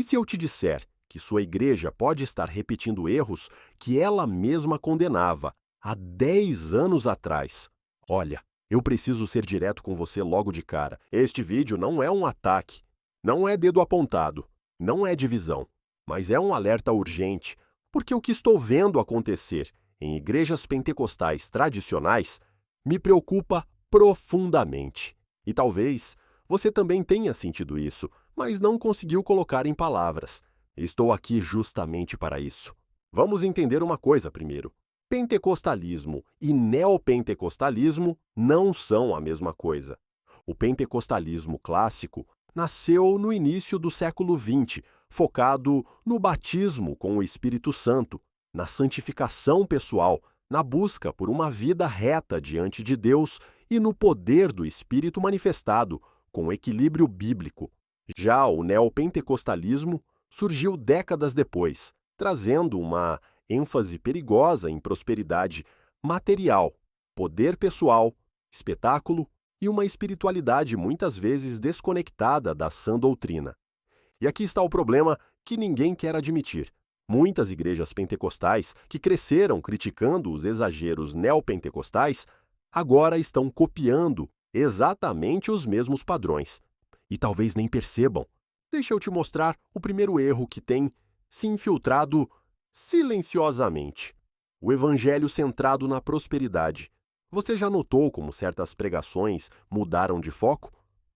E se eu te disser que sua igreja pode estar repetindo erros que ela mesma condenava há 10 anos atrás? Olha, eu preciso ser direto com você logo de cara. Este vídeo não é um ataque, não é dedo apontado, não é divisão, mas é um alerta urgente, porque o que estou vendo acontecer em igrejas pentecostais tradicionais me preocupa profundamente. E talvez você também tenha sentido isso, mas não conseguiu colocar em palavras. Estou aqui justamente para isso. Vamos entender uma coisa primeiro. Pentecostalismo e neopentecostalismo não são a mesma coisa. O pentecostalismo clássico nasceu no início do século XX, focado no batismo com o Espírito Santo, na santificação pessoal, na busca por uma vida reta diante de Deus e no poder do Espírito manifestado, com equilíbrio bíblico. Já o neopentecostalismo surgiu décadas depois, trazendo uma ênfase perigosa em prosperidade material, poder pessoal, espetáculo e uma espiritualidade muitas vezes desconectada da sã doutrina. E aqui está o problema que ninguém quer admitir. Muitas igrejas pentecostais que cresceram criticando os exageros neopentecostais agora estão copiando exatamente os mesmos padrões. E talvez nem percebam. Deixa eu te mostrar o primeiro erro que tem se infiltrado silenciosamente. O evangelho centrado na prosperidade. Você já notou como certas pregações mudaram de foco?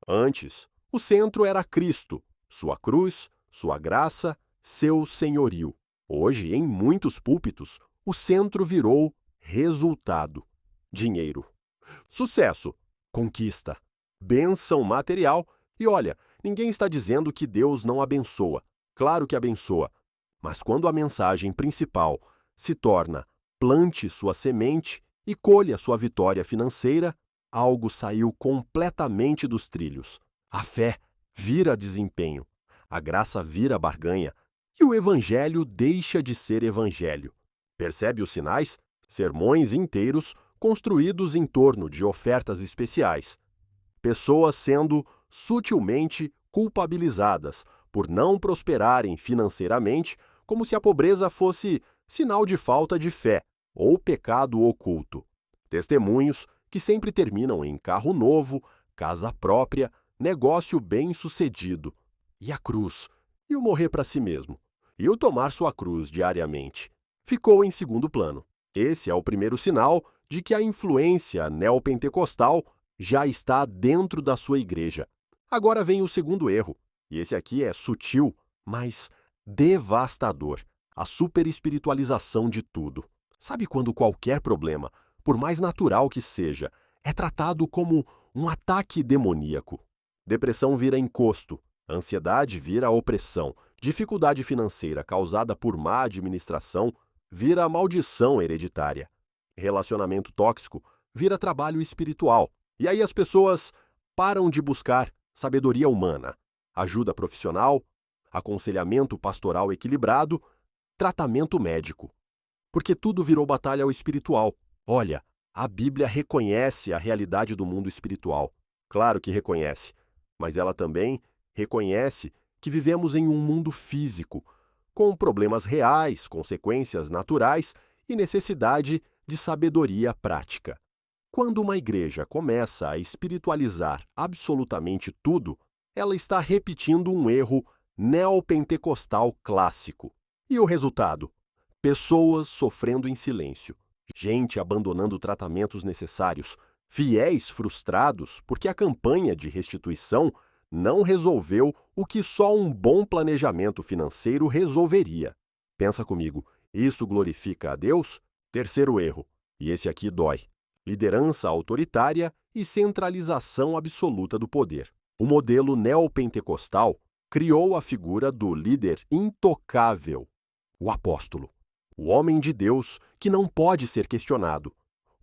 Antes, o centro era Cristo, sua cruz, sua graça, seu senhorio. Hoje, em muitos púlpitos, o centro virou resultado, dinheiro, sucesso, conquista, bênção material. E olha, ninguém está dizendo que Deus não abençoa. Claro que abençoa. Mas quando a mensagem principal se torna plante sua semente e colha sua vitória financeira, algo saiu completamente dos trilhos. A fé vira desempenho, a graça vira barganha e o evangelho deixa de ser evangelho. Percebe os sinais? Sermões inteiros construídos em torno de ofertas especiais. Pessoas sendo sutilmente culpabilizadas por não prosperarem financeiramente, como se a pobreza fosse sinal de falta de fé ou pecado oculto. Testemunhos que sempre terminam em carro novo, casa própria, negócio bem-sucedido. E a cruz? E o morrer para si mesmo? E o tomar sua cruz diariamente? Ficou em segundo plano. Esse é o primeiro sinal de que a influência neopentecostal já está dentro da sua igreja. Agora vem o segundo erro, e esse aqui é sutil, mas devastador: a superespiritualização de tudo. Sabe quando qualquer problema, por mais natural que seja, é tratado como um ataque demoníaco? Depressão vira encosto, ansiedade vira opressão, dificuldade financeira causada por má administração vira maldição hereditária. Relacionamento tóxico vira trabalho espiritual. E aí as pessoas param de buscar sabedoria humana, ajuda profissional, aconselhamento pastoral equilibrado, tratamento médico. Porque tudo virou batalha ao espiritual. Olha, a Bíblia reconhece a realidade do mundo espiritual. Claro que reconhece, mas ela também reconhece que vivemos em um mundo físico, com problemas reais, consequências naturais e necessidade de sabedoria prática. Quando uma igreja começa a espiritualizar absolutamente tudo, ela está repetindo um erro neopentecostal clássico. E o resultado? Pessoas sofrendo em silêncio, gente abandonando tratamentos necessários, fiéis frustrados porque a campanha de restituição não resolveu o que só um bom planejamento financeiro resolveria. Pensa comigo, isso glorifica a Deus? Terceiro erro, e esse aqui dói: liderança autoritária e centralização absoluta do poder. O modelo neopentecostal criou a figura do líder intocável, o apóstolo, o homem de Deus que não pode ser questionado,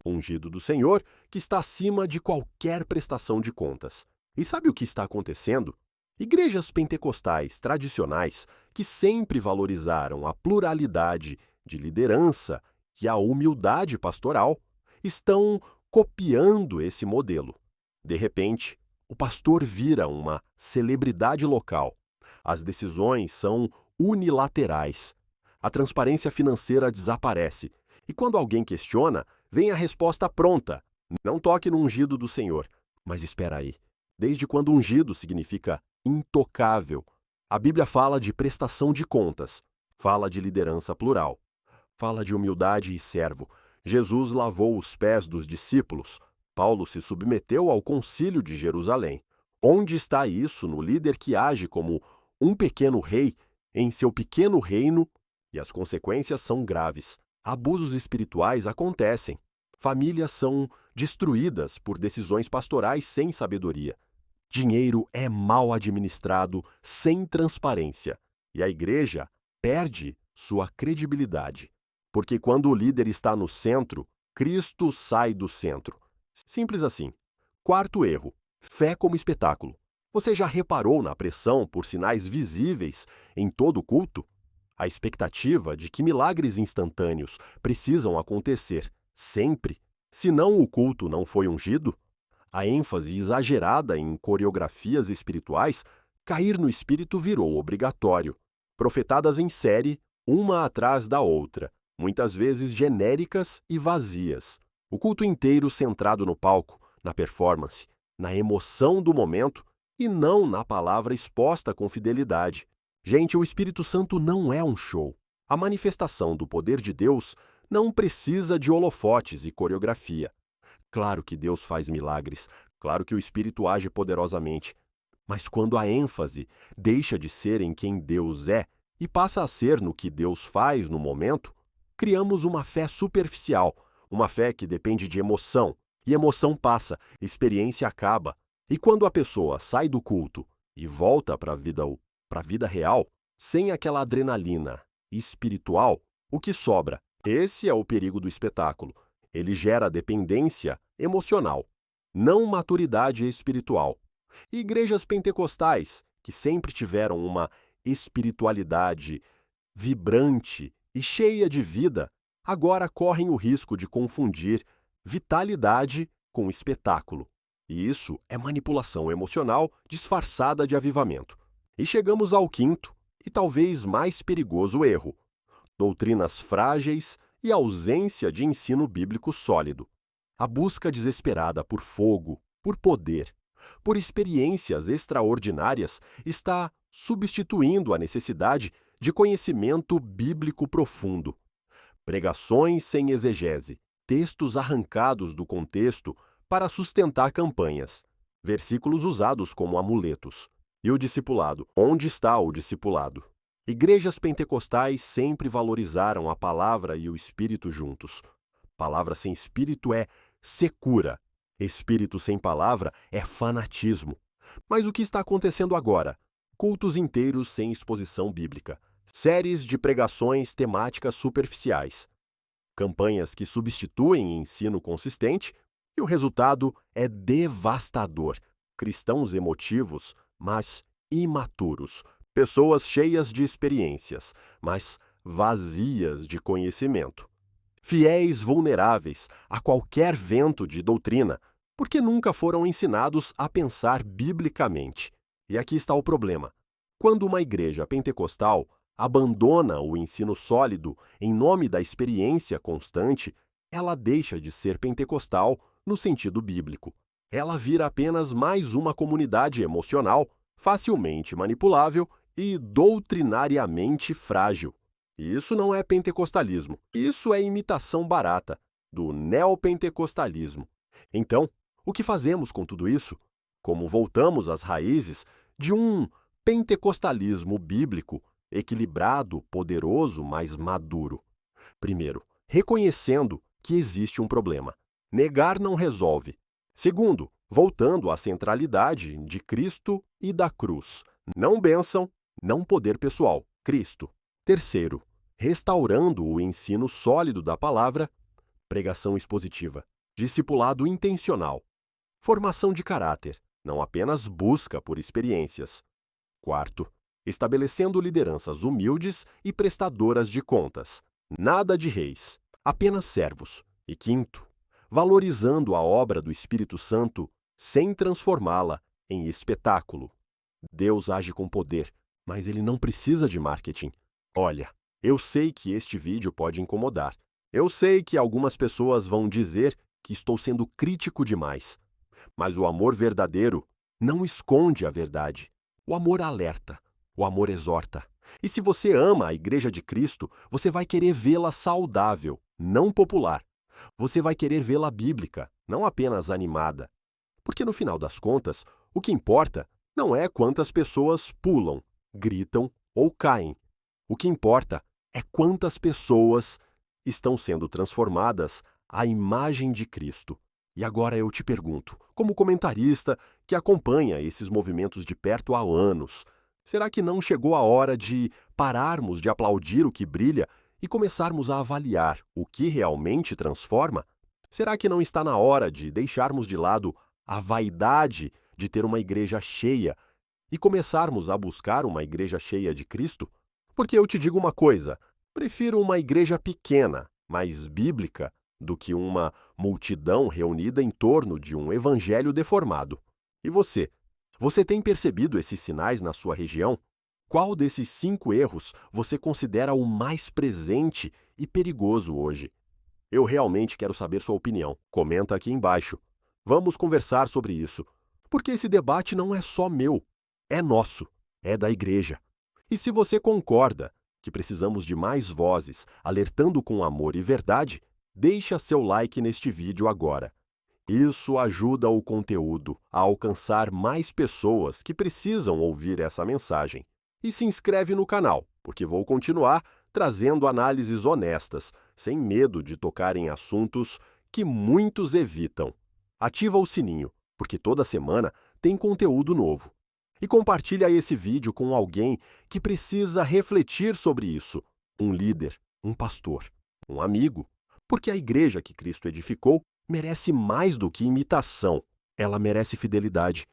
ungido do Senhor que está acima de qualquer prestação de contas. E sabe o que está acontecendo? Igrejas pentecostais tradicionais, que sempre valorizaram a pluralidade de liderança e a humildade pastoral, estão copiando esse modelo. De repente, o pastor vira uma celebridade local, As decisões são unilaterais. A transparência financeira desaparece. E quando alguém questiona, vem a resposta pronta. Não toque no ungido do Senhor. Mas espera aí. Desde quando ungido significa intocável? A Bíblia fala de prestação de contas. Fala de liderança plural. Fala de humildade e servo. Jesus lavou os pés dos discípulos. Paulo se submeteu ao concílio de Jerusalém. Onde está isso no líder que age como um pequeno rei em seu pequeno reino? E as consequências são graves. Abusos espirituais acontecem. Famílias são destruídas por decisões pastorais sem sabedoria. Dinheiro é mal administrado sem transparência. E a igreja perde sua credibilidade. Porque quando o líder está no centro, Cristo sai do centro. Simples assim. Quarto erro: fé como espetáculo. Você já reparou na pressão por sinais visíveis em todo o culto? A expectativa de que milagres instantâneos precisam acontecer sempre, senão o culto não foi ungido? A ênfase exagerada em coreografias espirituais, cair no espírito virou obrigatório. Profetadas em série, uma atrás da outra, muitas vezes genéricas e vazias. O culto inteiro centrado no palco, na performance, na emoção do momento e não na palavra exposta com fidelidade. Gente, o Espírito Santo não é um show. A manifestação do poder de Deus não precisa de holofotes e coreografia. Claro que Deus faz milagres, claro que o Espírito age poderosamente, mas quando a ênfase deixa de ser em quem Deus é e passa a ser no que Deus faz no momento, criamos uma fé superficial, uma fé que depende de emoção, e emoção passa, experiência acaba. E quando a pessoa sai do culto e volta para a vida real, sem aquela adrenalina espiritual, o que sobra? Esse é o perigo do espetáculo. Ele gera dependência emocional, não maturidade espiritual. E igrejas pentecostais, que sempre tiveram uma espiritualidade vibrante e cheia de vida, agora correm o risco de confundir vitalidade com espetáculo. E isso é manipulação emocional disfarçada de avivamento. E chegamos ao quinto e talvez mais perigoso erro: doutrinas frágeis e ausência de ensino bíblico sólido. A busca desesperada por fogo, por poder, por experiências extraordinárias está substituindo a necessidade de conhecimento bíblico profundo. Pregações sem exegese, textos arrancados do contexto para sustentar campanhas, versículos usados como amuletos. E o discipulado? Onde está o discipulado? Igrejas pentecostais sempre valorizaram a palavra e o espírito juntos. Palavra sem espírito é secura. Espírito sem palavra é fanatismo. Mas o que está acontecendo agora? Cultos inteiros sem exposição bíblica. Séries de pregações temáticas superficiais. Campanhas que substituem ensino consistente e o resultado é devastador. Cristãos emotivos, mas imaturos. Pessoas cheias de experiências, mas vazias de conhecimento. Fiéis vulneráveis a qualquer vento de doutrina, porque nunca foram ensinados a pensar biblicamente. E aqui está o problema. Quando uma igreja pentecostal abandona o ensino sólido em nome da experiência constante, ela deixa de ser pentecostal no sentido bíblico. Ela vira apenas mais uma comunidade emocional, facilmente manipulável e doutrinariamente frágil. Isso não é pentecostalismo, isso é imitação barata do neopentecostalismo. Então, o que fazemos com tudo isso? Como voltamos às raízes de um pentecostalismo bíblico equilibrado, poderoso, mas maduro? Primeiro, reconhecendo que existe um problema. Negar não resolve. Segundo, voltando à centralidade de Cristo e da cruz. Não bênção, não poder pessoal, Cristo. Terceiro, restaurando o ensino sólido da palavra, pregação expositiva, discipulado intencional, formação de caráter, não apenas busca por experiências. Quarto, estabelecendo lideranças humildes e prestadoras de contas, nada de reis, apenas servos. E quinto, valorizando a obra do Espírito Santo sem transformá-la em espetáculo. Deus age com poder, mas ele não precisa de marketing. Olha, eu sei que este vídeo pode incomodar. Eu sei que algumas pessoas vão dizer que estou sendo crítico demais. Mas o amor verdadeiro não esconde a verdade. O amor alerta, o amor exorta. E se você ama a Igreja de Cristo, você vai querer vê-la saudável, não popular. Você vai querer vê-la bíblica, não apenas animada. Porque no final das contas, o que importa não é quantas pessoas pulam, gritam ou caem. O que importa é quantas pessoas estão sendo transformadas à imagem de Cristo. E agora eu te pergunto, como comentarista que acompanha esses movimentos de perto há anos, será que não chegou a hora de pararmos de aplaudir o que brilha e começarmos a avaliar o que realmente transforma? Será que não está na hora de deixarmos de lado a vaidade de ter uma igreja cheia e começarmos a buscar uma igreja cheia de Cristo? Porque eu te digo uma coisa, prefiro uma igreja pequena, mais bíblica, do que uma multidão reunida em torno de um evangelho deformado. E você? Você tem percebido esses sinais na sua região? Qual desses 5 erros você considera o mais presente e perigoso hoje? Eu realmente quero saber sua opinião. Comenta aqui embaixo. Vamos conversar sobre isso. Porque esse debate não é só meu, é nosso, é da igreja. E se você concorda que precisamos de mais vozes alertando com amor e verdade, deixa seu like neste vídeo agora. Isso ajuda o conteúdo a alcançar mais pessoas que precisam ouvir essa mensagem. E se inscreve no canal, porque vou continuar trazendo análises honestas, sem medo de tocar em assuntos que muitos evitam. Ativa o sininho, porque toda semana tem conteúdo novo. E compartilha esse vídeo com alguém que precisa refletir sobre isso. Um líder, um pastor, um amigo. Porque a igreja que Cristo edificou merece mais do que imitação. Ela merece fidelidade.